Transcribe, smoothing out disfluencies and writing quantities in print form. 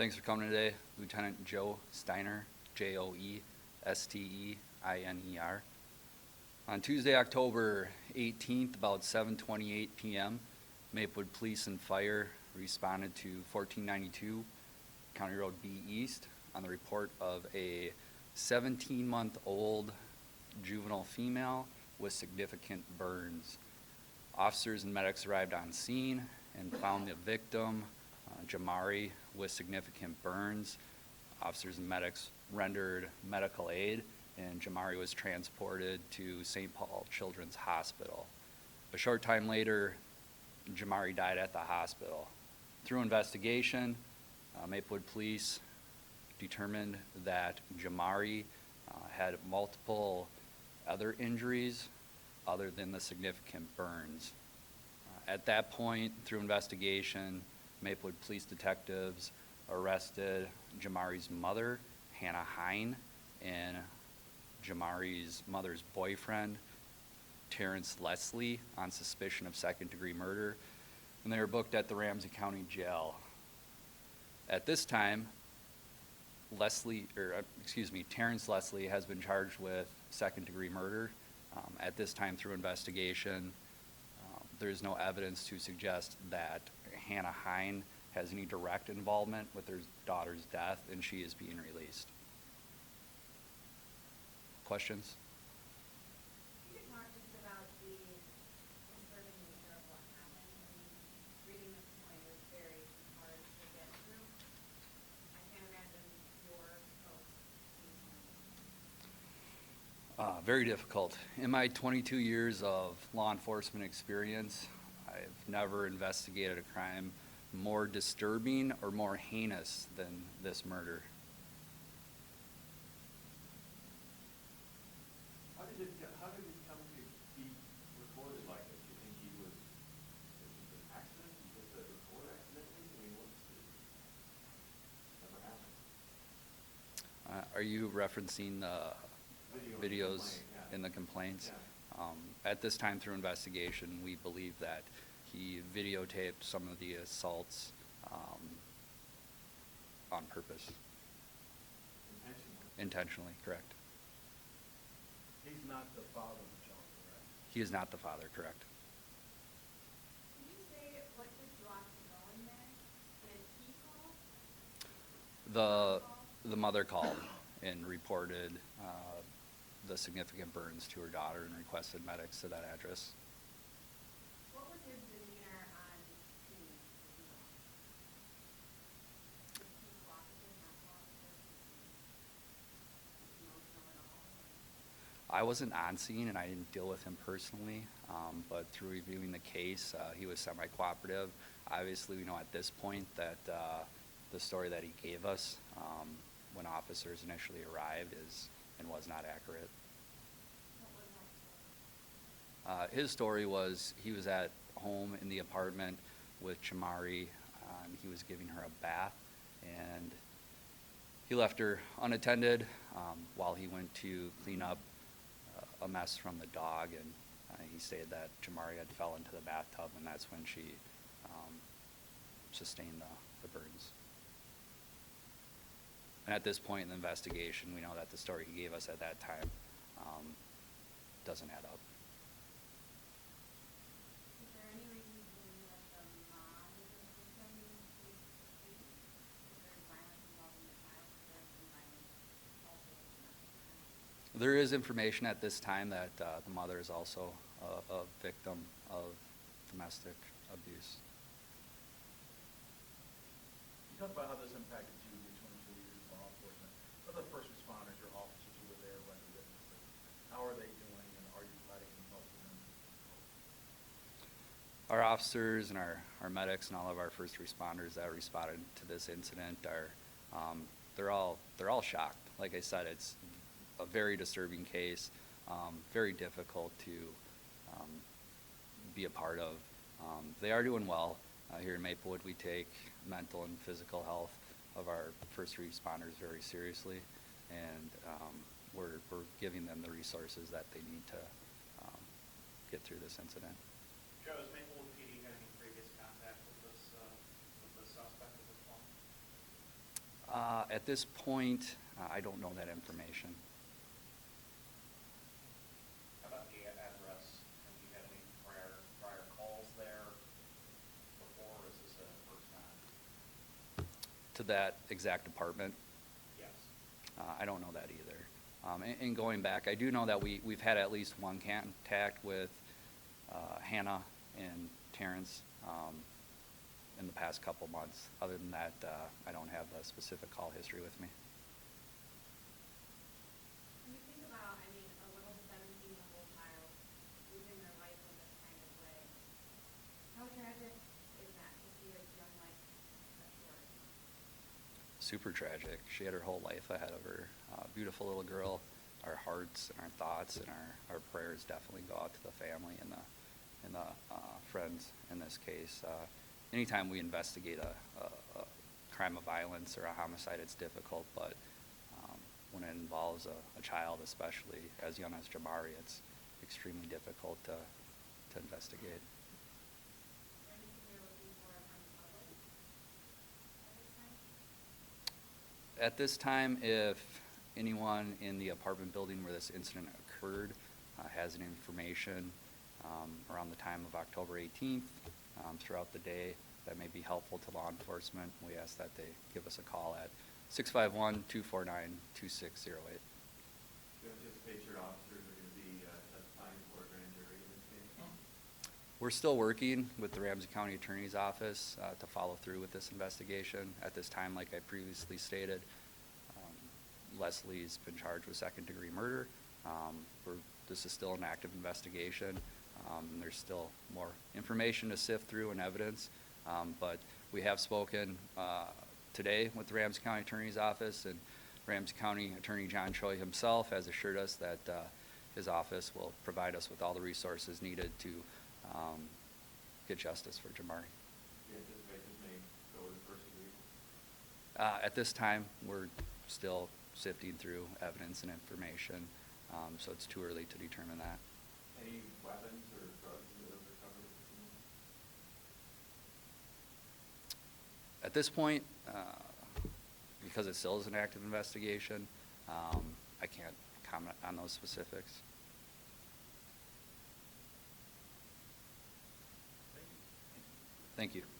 Thanks for coming today, Lieutenant Joe Steiner, Joesteiner. On Tuesday, October 18th, about 7:28 p.m., Maplewood Police and Fire responded to 1492 County Road B East on the report of a 17-month-old juvenile female with significant burns. Officers and medics arrived on scene and found the victim, Jamari, with significant burns. Officers and medics rendered medical aid, and Jamari was transported to St. Paul Children's Hospital. A short time later, Jamari died at the hospital. Through investigation, Maplewood Police determined that Jamari had multiple other injuries other than the significant burns. At that point, through investigation, Maplewood Police detectives arrested Jamari's mother, Hannah Hine, and Jamari's mother's boyfriend, Terrence Leslie, on suspicion of second-degree murder, and they were booked at the Ramsey County Jail. At this time, Terrence Leslie has been charged with second-degree murder. At this time, through investigation, there is no evidence to suggest that Hannah Hine has any direct involvement with her daughter's death, and she is being released. Questions? Can you talk just about the disturbing nature of what happened? I mean, reading this point is very hard to get through. I can't imagine your folks being Very difficult. In my 22 years of law enforcement experience, I've never investigated a crime more disturbing or more heinous than this murder. How did it come to be reported like this? Do you think it was an accident? Was it a report accidentally? I mean, never happened. Are you referencing the videos in the complaints? Yeah. At this time, through investigation, we believe that he videotaped some of the assaults on purpose. Intentionally, correct. He's not the father of the child, correct? He is not the father, correct. Can you say what did you want to go in there? Did he call? The mother called and reported the significant burns to her daughter and requested medics to that address. What was his demeanor on scene? Was he cooperative, not cooperative? Was he emotional at all? I wasn't on scene and I didn't deal with him personally, but through reviewing the case, he was semi-cooperative. Obviously, we know at this point that the story that he gave us when officers initially arrived was not accurate. What was that story? His story was he was at home in the apartment with Jamari. He was giving her a bath, and he left her unattended while he went to clean up a mess from the dog, and he stated that Jamari had fell into the bathtub, and that's when she sustained the burns. And at this point in the investigation, we know that the story he gave us at that time doesn't add up. Is there any reason to believe that the mom is a victim in this case? Is there violence involved in the child? Is there some violence also in the child? There is information at this time that the mother is also a victim of domestic abuse. You talk about how this impacted you in your 22 years of law enforcement. What are the first responders, your officers who were there when you witnessed it? How are they doing, and are you providing any help to them? Our officers and our medics and all of our first responders that responded to this incident are they're all shocked. Like I said, it's a very disturbing case, very difficult to be a part of. They are doing well. Here in Maplewood, we take mental and physical health of our first responders very seriously, and we're giving them the resources that they need to get through this incident. Joe, has Maplewood PD had any previous contact with this suspect at this point? At this point, I don't know that information. How about the address? Have you had any prior calls there before, or is this a first time? To that exact apartment, Yes. I don't know that either. And going back, I do know that we've had at least one contact with Hannah and Terrence in the past couple months. Other than that, I don't have the specific call history with me. When you think about, I mean, a little 17-year-old child losing their life in this kind of way, how tragic is that to see a young life cut short? Super tragic. She had her whole life ahead of her. Beautiful little girl. Our hearts and our thoughts and our prayers definitely go out to the family and the friends in this case. Anytime we investigate a crime of violence or a homicide, it's difficult, but when it involves a child, especially as young as Jamari, it's extremely difficult to investigate. Is there anything you're looking for from the public at this time? At this time, if anyone in the apartment building where this incident occurred has any information around the time of October 18th throughout the day that may be helpful to law enforcement, we ask that they give us a call at 651-249-2608. Do you anticipate your officers are going to be testifying before a grand jury in this case? We're still working with the Ramsey County Attorney's Office to follow through with this investigation. At this time, like I previously stated, Leslie's been charged with second-degree murder. This is still an active investigation. There's still more information to sift through and evidence, but we have spoken today with the Ramsey County Attorney's Office, and Ramsey County Attorney John Choi himself has assured us that his office will provide us with all the resources needed to get justice for Jamari. Do you anticipate this may go to first degree? At this time, we're still sifting through evidence and information, so it's too early to determine that. Any weapons or drugs that have recovered at the scene? At this point, because it still is an active investigation, I can't comment on those specifics. Thank you. Thank you.